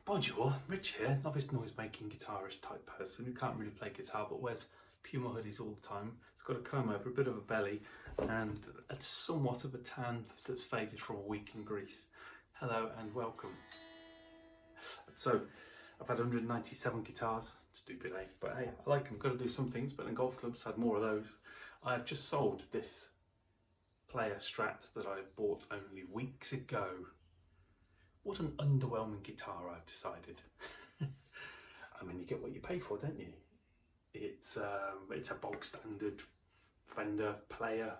Bonjour, Rich here, novice noise making guitarist type person who can't really play guitar but wears Puma hoodies all the time. It's got a comb over, a bit of a belly and somewhat of a tan that's faded from a week in Greece. Hello and welcome. So I've had 197 guitars, stupid eh, but hey, I like them, got to do some things, but then golf clubs had more of those. I've just sold this Player Strat that I bought only weeks ago. What an underwhelming guitar, I've decided. I mean, you get what you pay for, don't you? It's a bog standard Fender Player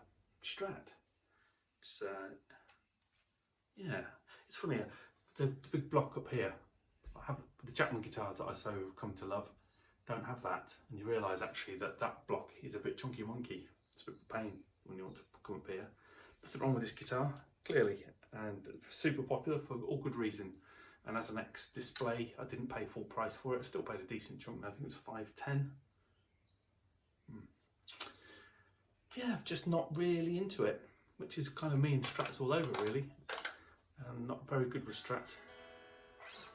Strat. It's yeah, it's funny. The big block up here, I have the Chapman guitars that I so come to love. Don't have that, and you realise actually that that block is a bit chunky wonky. It's a bit of a pain when you want to come up here. Nothing wrong with this guitar, clearly, and super popular for all good reason. And as an ex-display, I didn't pay full price for it. I still paid a decent chunk. I think it was $5.10. Yeah, just not really into it, which is kind of me and Strats all over really. And not very good with Strats.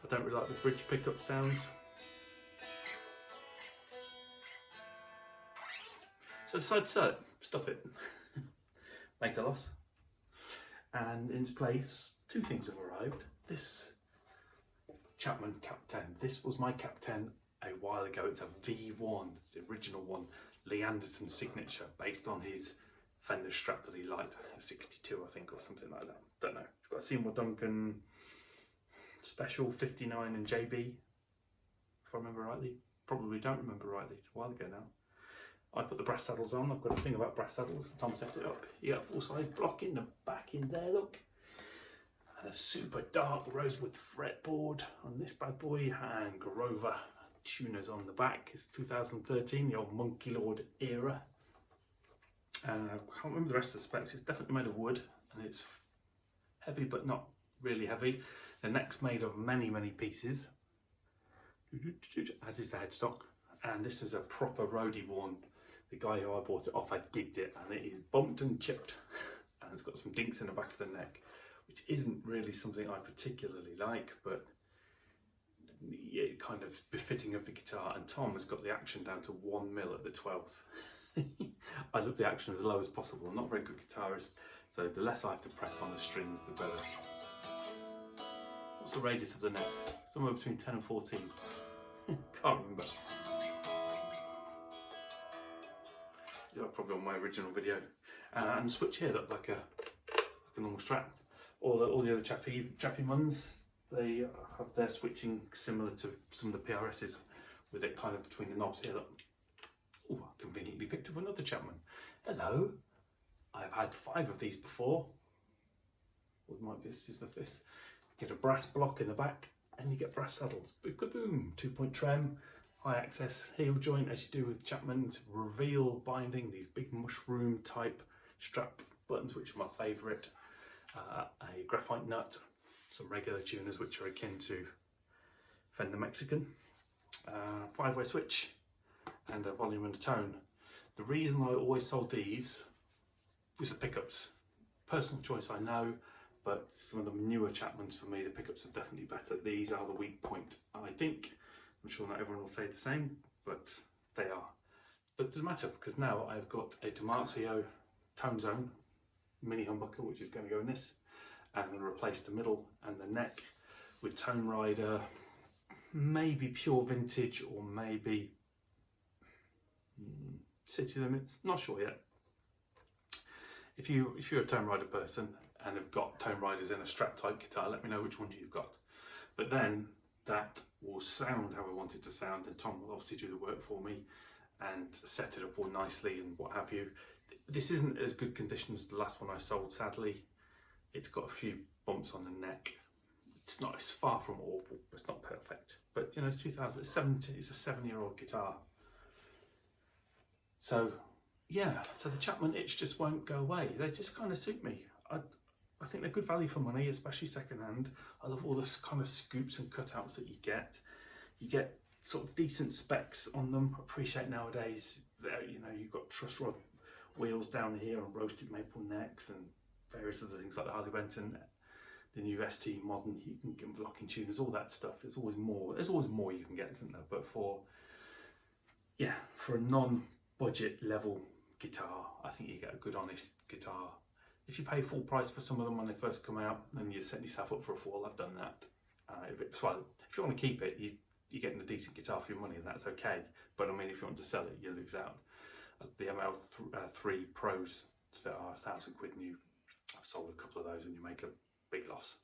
I don't really like the bridge pickup sounds. So I decided to sell it, stuff it, make a loss. And in its place, two things have arrived. This Chapman Cap 10. This was my Cap 10 a while ago. It's a V1, it's the original one, Lee Anderton's signature, based on his Fender Strat that he liked, a 62 I think, or something like that. Don't know. It's got a Seymour Duncan Special 59 and JB, if I remember rightly. Probably don't remember rightly, it's a while ago now. I put the brass saddles on. I've got a thing about brass saddles. Tom set it up. You got a full-size block in the back in there, look. And a super dark rosewood fretboard on this bad boy, and Grover tuners on the back. It's 2013, the old Monkey Lord era. I can't remember the rest of the specs. It's definitely made of wood, and it's heavy but not really heavy. The neck's made of many pieces, as is the headstock. And this is a proper roadie worn. The guy who I bought it off had gigged it, and it is bumped and chipped, and it's got some dinks in the back of the neck, which isn't really something I particularly like, but yeah, kind of befitting of the guitar. And Tom has got the action down to 1 mil at the 12th. I love the action as low as possible. I'm not a very good guitarist, so the less I have to press on the strings, the better. What's the radius of the neck? Somewhere between 10 and 14. Can't remember. Probably on my original video. And the switch here looked like a normal Strat. All the other chappy ones, they have their switching similar to some of the PRSs, with it kind of between the knobs here. Look. Oh, I conveniently picked up another Chapman. Hello. I've had 5 of these before. This is the 5th. You get a brass block in the back, and you get brass saddles. Boom, 2-point trem. High access heel joint, as you do with Chapman's, reveal binding, these big mushroom type strap buttons, which are my favourite, a graphite nut, some regular tuners which are akin to Fender Mexican, 5-way switch, and a volume and a tone. The reason I always sold these was the pickups. Personal choice, I know, but some of the newer Chapmans, for me, the pickups are definitely better. These are the weak point, I think. I'm sure not everyone will say the same, but they are. But it doesn't matter, because now I've got a Damasio Tone Zone mini humbucker, which is going to go in this, and I'm going to replace the middle and the neck with Tone Rider, maybe Pure Vintage, or maybe City Limits, not sure yet. If you're a Tone Rider person and have got Tone Riders in a Strat type guitar, let me know which one you've got. But then that will sound how I want it to sound, and Tom will obviously do the work for me and set it up all nicely and what have you. This isn't as good condition as the last one I sold, sadly. It's got a few bumps on the neck. It's far from awful, but it's not perfect. But you know, it's 2017, it's a 7-year-old guitar. So yeah, so the Chapman itch just won't go away. They just kind of suit me. I think they're good value for money, especially secondhand. I love all this kind of scoops and cutouts that you get. You get sort of decent specs on them. I appreciate nowadays that, you know, you've got truss rod wheels down here and roasted maple necks and various other things like the Harley Benton. the new ST Modern, you can get locking tuners, all that stuff. There's always more. There's always more you can get, isn't there? But for a non-budget level guitar, I think you get a good, honest guitar. If you pay full price for some of them when they first come out, then you set yourself up for a fall. I've done that. If you want to keep it, you're getting a decent guitar for your money, and that's okay. But I mean, if you want to sell it, you lose out. As the ML3 Pros that are £1,000 new, I've sold a couple of those, and you make a big loss.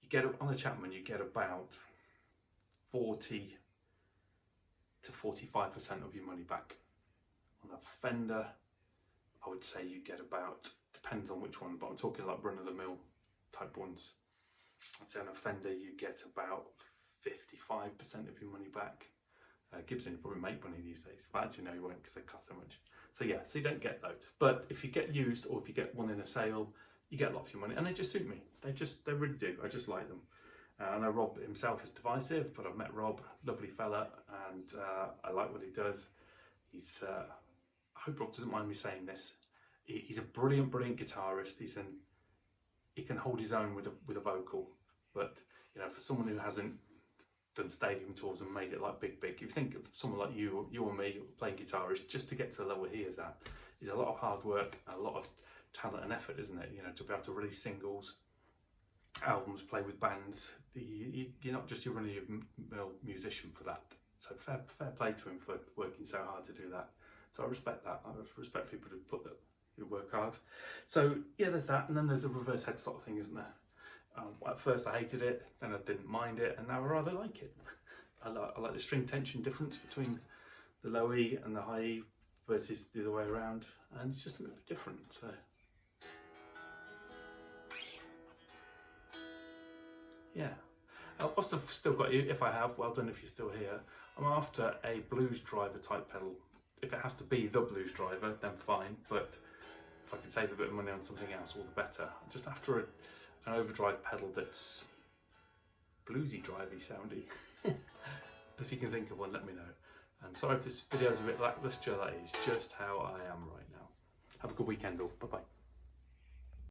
You get on a Chapman, you get about 40 to 45% of your money back. On a Fender, I would say you get about, depends on which one, but I'm talking like run-of-the-mill type ones. I'd say on a Fender you get about 55% of your money back. Gibson, you probably make money these days. But actually no, you won't, because they cost so much. So yeah, so you don't get those. But if you get used, or if you get one in a sale, you get a lot for your money, and they just suit me. They really do. I just like them. I know Rob himself is divisive, but I've met Rob, lovely fella, and I like what he does. He's, I hope Rob doesn't mind me saying this. He's a brilliant guitarist. He can hold his own with a vocal, but you know, for someone who hasn't done stadium tours and made it like big, if you think of someone like you or me playing guitar, just to get to the level he is at, is a lot of hard work, a lot of talent and effort, isn't it? You know, to be able to release singles, albums, play with bands. You're not just your run-of-the-mill musician for that. So fair play to him for working so hard to do that. So I respect that. I respect people who work hard. So yeah, there's that, and then there's the reverse headstock thing, isn't there? At first I hated it, then I didn't mind it, and now I rather like it. I like the string tension difference between the low E and the high E versus the other way around, and it's just a little bit different. So yeah, I must have still got you. If I have, well done if you're still here. I'm after a blues driver type pedal. If it has to be the blues driver, then fine, but if I can save a bit of money on something else, all the better. I'm just after an overdrive pedal that's bluesy, drivey, soundy. If you can think of one, let me know. And sorry if this video is a bit lackluster, that is just how I am right now. Have a good weekend all. Bye bye.